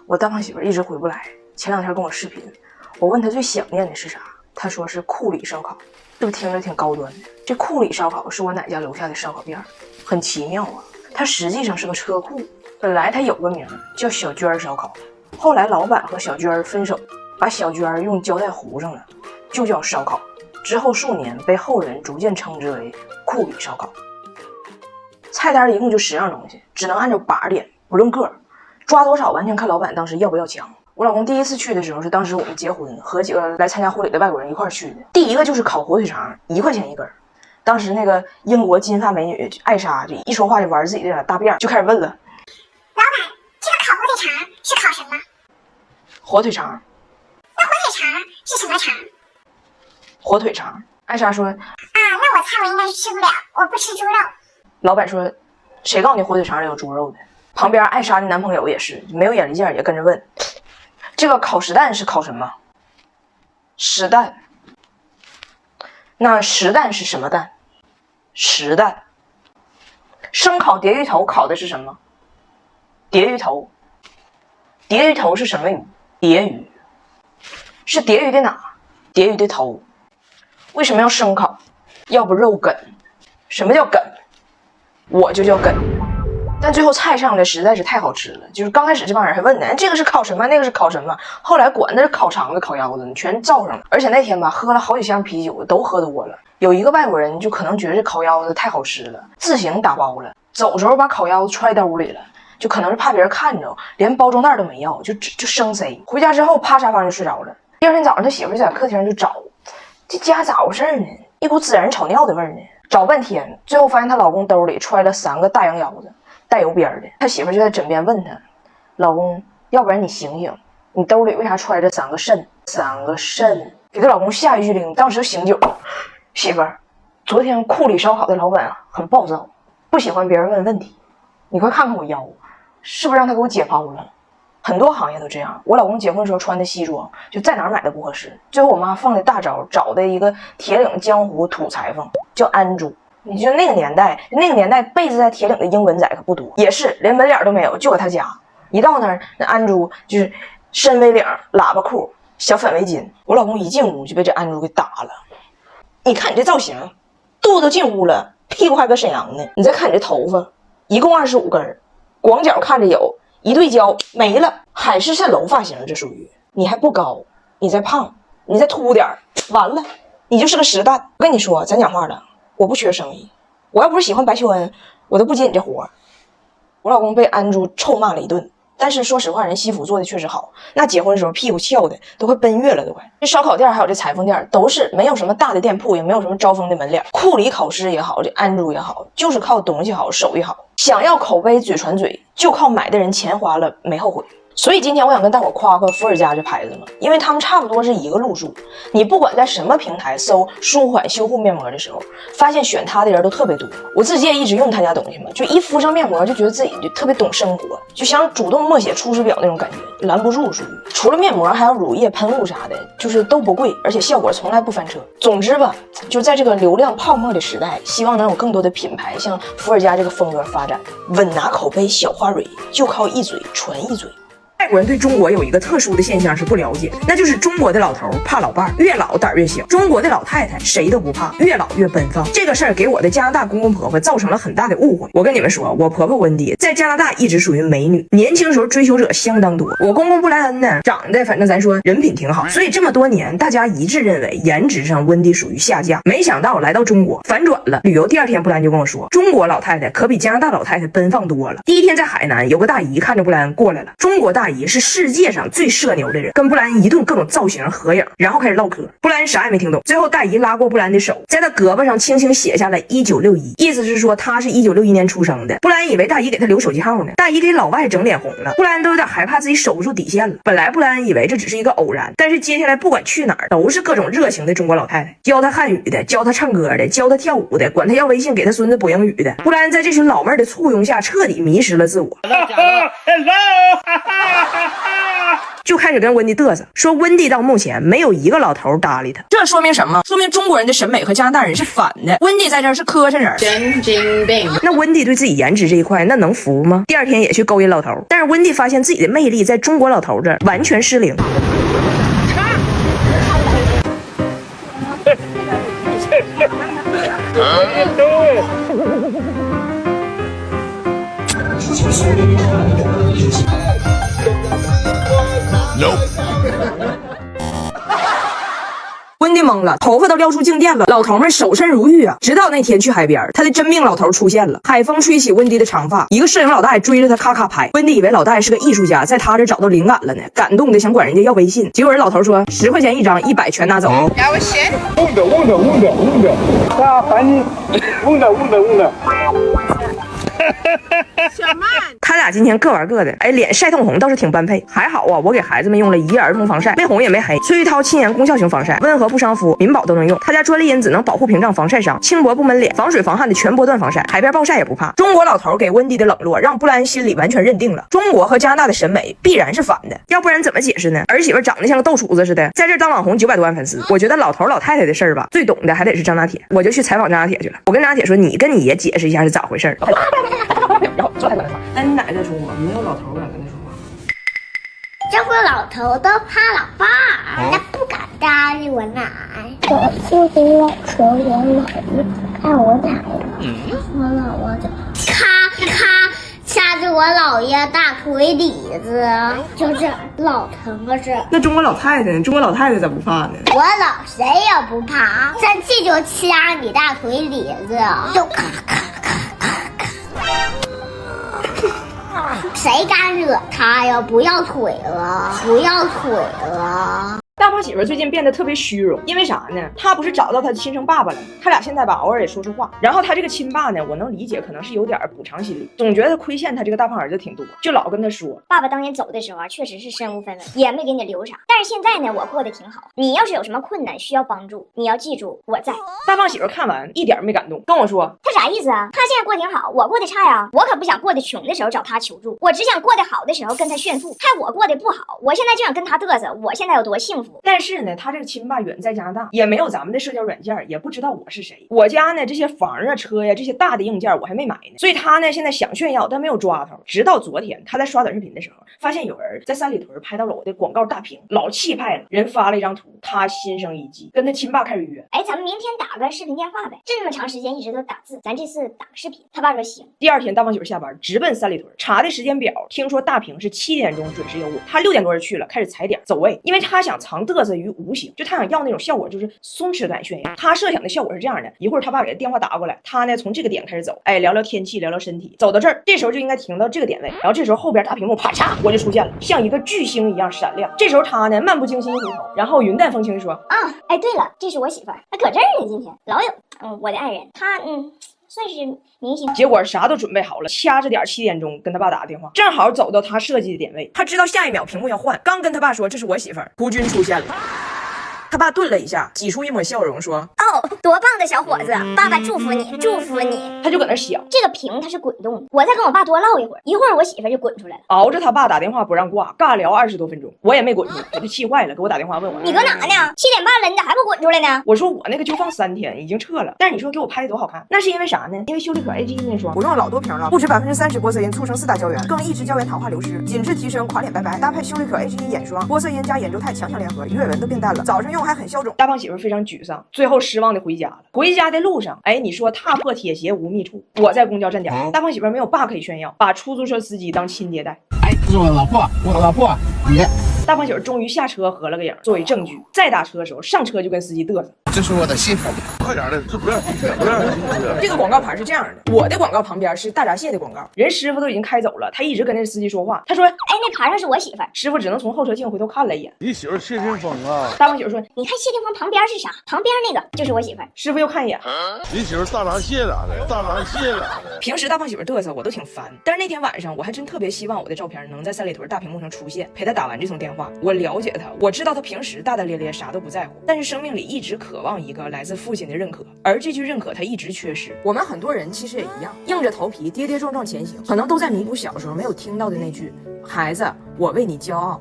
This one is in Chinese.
我大胖媳妇一直回不来，前2天跟我视频，我问她最想念的是啥，她说是库里烧烤。是不是听着挺高端的？这库里烧烤是我奶家楼下的烧烤店，很奇妙啊。它实际上是个车库，本来它有个名叫小娟烧烤，后来老板和小娟分手，把小娟用胶带糊上了，就叫烧烤。之后数年被后人逐渐称之为库里烧烤。菜单一共就10样东西，只能按照把点，不论个，抓多少完全看老板当时要不要抢。我老公第一次去的时候是当时我们结婚，和几个来参加婚礼的外国人一块去的。第一个就是烤火腿肠，1块钱一根。当时那个英国金发美女艾莎就一说话就玩自己的大辫，就开始问了：老板，这个烤火腿肠是烤什么？火腿肠。那火腿肠是什么肠？火腿肠。艾莎说：那我猜我应该是吃不了，我不吃猪肉。老板说：谁告诉你火腿肠里有猪肉的？旁边艾莎的男朋友也是没有眼力见，也跟着问。这个烤实蛋是烤什么？实蛋。那实蛋是什么蛋？实蛋。生烤蝶鱼头烤的是什么？蝶鱼头。蝶鱼头是什么鱼？蝶鱼。是蝶鱼的哪？蝶鱼的头。为什么要生烤？要不肉梗。什么叫梗？我就叫梗。但最后菜上来实在是太好吃了，就是刚开始这帮人还问呢，这个是烤什么，那个是烤什么，后来管那是烤肠子、烤腰子，全罩上了。而且那天吧，喝了好几箱啤酒，都喝多了。有一个外国人就可能觉得这烤腰子太好吃了，自行打包了，走时候把烤腰子揣兜里了，就可能是怕别人看着，连包装袋都没要，就生塞。回家之后趴沙发上就睡着了。第二天早上，他媳妇在客厅就找，这家咋回事呢？一股孜然炒尿的味儿呢。找半天，最后发现她老公兜里揣了3个大羊腰子。带油边的，他媳妇就在枕边问他：老公，要不然你醒醒，你兜里为啥揣着3个肾？3个肾，给她老公下一句令，当时醒酒。媳妇儿，昨天库里烧烤的老板很暴躁，不喜欢别人问问题，你快看看我腰，是不是让他给我解剖了？很多行业都这样。我老公结婚时候穿的西装，就在哪儿买的不合适，最后我妈放的大招，找的一个铁岭江湖土裁缝，叫安珠。你就那个年代被子在铁岭的英文仔可不多，也是连门脸都没有，就搁他家。一到那儿，那安珠就是深 V 领、喇叭裤、小粉围巾。我老公一进屋就被这安珠给打了。你看你这造型，肚子都进屋了，屁股还搁沈阳呢。你再看你这头发，一共25根，广角看着有，一对焦没了，海市蜃楼发型，这属于你还不高，你再胖，你再秃点，完了，你就是个实蛋。我跟你说，咱讲话了。我不缺生意，我要不是喜欢白求恩，我都不接你这活。我老公被安珠臭骂了一顿，但是说实话，人西服做的确实好，那结婚时候屁股翘的都快奔月了，都快。这烧烤店还有这裁缝店都是没有什么大的店铺，也没有什么招风的门脸。库里烤师也好，这安珠也好，就是靠东西好，手艺好。想要口碑嘴传嘴，就靠买的人钱花了没后悔。所以今天我想跟大伙夸夸伏尔加这牌子嘛，因为他们差不多是一个路数。你不管在什么平台搜舒缓修护面膜的时候，发现选它的人都特别多。我自己也一直用他家东西嘛，就一敷上面膜就觉得自己就特别懂生活，就想主动默写出师表那种感觉，拦不住属于。除了面膜还有乳液喷雾啥的，就是都不贵，而且效果从来不翻车。总之吧，就在这个流量泡沫的时代，希望能有更多的品牌像伏尔加这个风格发展。稳拿口碑小花蕊，就靠一嘴传一嘴。外国人对中国有一个特殊的现象是不了解的，那就是中国的老头怕老伴儿，越老胆越小；中国的老太太谁都不怕，越老越奔放。这个事儿给我的加拿大公公婆婆造成了很大的误会。我跟你们说，我婆婆温迪在加拿大一直属于美女，年轻时候追求者相当多。我公公布莱恩呢，长得反正咱说人品挺好，所以这么多年大家一致认为颜值上温迪属于下降。没想到来到中国反转了，旅游第2天布兰就跟我说，中国老太太可比加拿大老太太奔放多了。第1天在海南，有个大姨看着布兰过来了，中国大姨是世界上最社牛的人，跟布兰一顿各种造型合影，然后开始唠嗑。布兰啥也没听懂，最后大姨拉过布兰的手，在他胳膊上轻轻写下了1961，意思是说他是1961年出生的。布兰以为大姨给他留手机号呢，大姨给老外整脸红了，布兰都有点害怕自己守不住底线了。本来布兰以为这只是一个偶然，但是接下来不管去哪儿都是各种热情的中国老太太，教他汉语的，教他唱歌的，教他跳舞的，管他要微信给他孙子补英语的。布兰在这群老妹儿的簇拥下彻底迷失了自我。Hello 就开始跟温迪嘚瑟，说温迪到目前没有一个老头搭理他。这说明什么？说明中国人的审美和加拿大人是反的。温迪在这儿是磕碜人，神经病。那温迪对自己颜值这一块，那能服吗？第二天也去勾引老头，但是温迪发现自己的魅力在中国老头这儿完全失灵。温迪懵了，头发都撩出静电了，老头们守身如玉啊！直到那天去海边，他的真命老头出现了，海风吹起温迪的长发，一个摄影老大爷追着他咔咔拍。温迪以为老大爷是个艺术家，在他这找到灵感了呢，感动的想管人家要微信，结果人老头说10块钱一张，100全拿走。问的，他烦你，问的。小曼，他俩今天各玩各的，哎，脸晒通红倒是挺般配。还好啊，我给孩子们用了1儿童防晒，没红也没黑。崔玉涛亲研功效型防晒，温和不伤肤，民保都能用。他家专利因子能保护屏障防晒伤，轻薄不闷脸，防水防汗的全波段防晒，海边暴晒也不怕。中国老头给温迪的冷落，让布兰心里完全认定了中国和加拿大的审美必然是反的，要不然怎么解释呢？儿媳妇长得像个豆杵子似的，在这当网红900多万粉丝。我觉得老头老太太的事儿吧，最懂的还得是张大铁。我就去采访张大铁去了，我跟张大铁说，你跟你爷解释一下是咋回事。然后坐在那说，那你奶奶说话，没有老头敢跟他说话。中国老头都怕老爸，他不敢搭理我奶。我就给我说我姥爷看我奶奶，我姥姥就咔咔掐着我姥爷大腿底子，就这老疼啊！这那中国老太太呢？中国老太太咋不怕呢？我老谁也不怕，生气就掐你大腿底子，就咔咔咔咔咔。谁敢惹他呀？不要腿了，不要腿了！大胖媳妇最近变得特别虚荣，因为啥呢？她不是找到她的亲生爸爸了，他俩现在吧偶尔也说说话。然后他这个亲爸呢，我能理解，可能是有点补偿心理，总觉得亏欠他这个大胖儿子挺多，就老跟他说。爸爸当年走的时候啊，确实是身无分文，也没给你留啥。但是现在呢，我过得挺好。你要是有什么困难需要帮助，你要记住我在。大胖媳妇看完一点没感动，跟我说他啥意思啊？他现在过得挺好，我过得差呀。我可不想过得穷的时候找他求助，我只想过得好的时候跟他炫富，害我过得不好。我现在就想跟他嘚瑟，我现在有多幸福。但是呢，他这个亲爸远在加拿大，也没有咱们的社交软件，也不知道我是谁。我家呢这些房啊、车呀、这些大的硬件我还没买呢，所以他呢现在想炫耀，但没有抓头。直到昨天，他在刷短视频的时候，发现有人在三里屯拍到了我的广告大屏，老气派了。人发了一张图，他心生一计，跟他亲爸开始约。哎，咱们明天打个视频电话呗。这么长时间一直都打字，咱这次打个视频。他爸说行。第二天，大胖媳妇下班直奔三里屯，查的时间表，听说大屏是7点钟准时有我，他6点多就去了，开始踩点走位，因为他想藏嘚瑟于无形，就他想要那种效果，就是松弛感炫耀。他设想的效果是这样的：一会儿他爸给他电话打过来，他呢从这个点开始走，哎，聊聊天气，聊聊身体，走到这儿，这时候就应该停到这个点位，然后这时候后边大屏幕啪嚓我就出现了，像一个巨星一样闪亮。这时候他呢漫不经心回头，然后云淡风轻地说：啊，哎，对了，这是我媳妇儿，她搁这儿呢，今天老有，我的爱人，她算是明星。结果啥都准备好了，掐着点7点钟跟他爸打个电话，正好走到他设计的点位，他知道下一秒屏幕要换，刚跟他爸说这是我媳妇儿，胡军出现了。他爸顿了一下，挤出一抹笑容，说：哦，多棒的小伙子，爸爸祝福你，祝福你。他就搁那想，这个屏它是滚动的，我再跟我爸多唠一会儿，一会儿我媳妇就滚出来了。熬着他爸打电话不让挂，尬聊20多分钟，我也没滚出，给他气坏了，给我打电话问我你搁哪呢？7点半了，你咋还不滚出来呢？我说我那个就放3天，已经撤了。但是你说给我拍的多好看，那是因为啥呢？因为修丽可 AG 那双我用了老多瓶了，不止30%波色因促成4大胶原，更抑制胶原糖化流失，紧致提升垮脸白白。搭配修丽可 AG 眼霜，波色因加眼周肽强强联合，鱼尾纹都变淡了，早上用还很消肿。大胖媳妇非常沮丧，最后失望的回家了。回家的路上，哎，你说踏破铁鞋无觅处，我在公交站点，大胖媳妇没有爸可以炫耀，把出租车司机当亲爹待。哎，这是我老婆，你。大胖媳妇终于下车合了个影，作为证据。再打车的时候，上车就跟司机嘚瑟。这是我的媳妇，快点的，这不让。这个广告牌是这样的，我的广告旁边是大闸蟹的广告，人师傅都已经开走了，他一直跟那司机说话。他说：“哎，那牌上是我媳妇儿。”师傅只能从后车镜回头看了一眼。你媳妇谢霆锋啊？大胖媳妇说：“你看谢霆锋旁边是啥？旁边那个就是我媳妇儿。”师傅又看一眼，你媳妇大闸蟹咋的？大闸蟹咋的？平时大胖媳妇嘚瑟我都挺烦，但是那天晚上我还真特别希望我的照片能在三里屯大屏幕上出现，陪他打完这通电话。我了解他，我知道他平时大大咧咧，啥都不在乎，但是生命里一直渴望一个来自父亲的认可，而这句认可他一直缺失。我们很多人其实也一样，硬着头皮跌跌撞撞前行，可能都在弥补小时候没有听到的那句：孩子，我为你骄傲。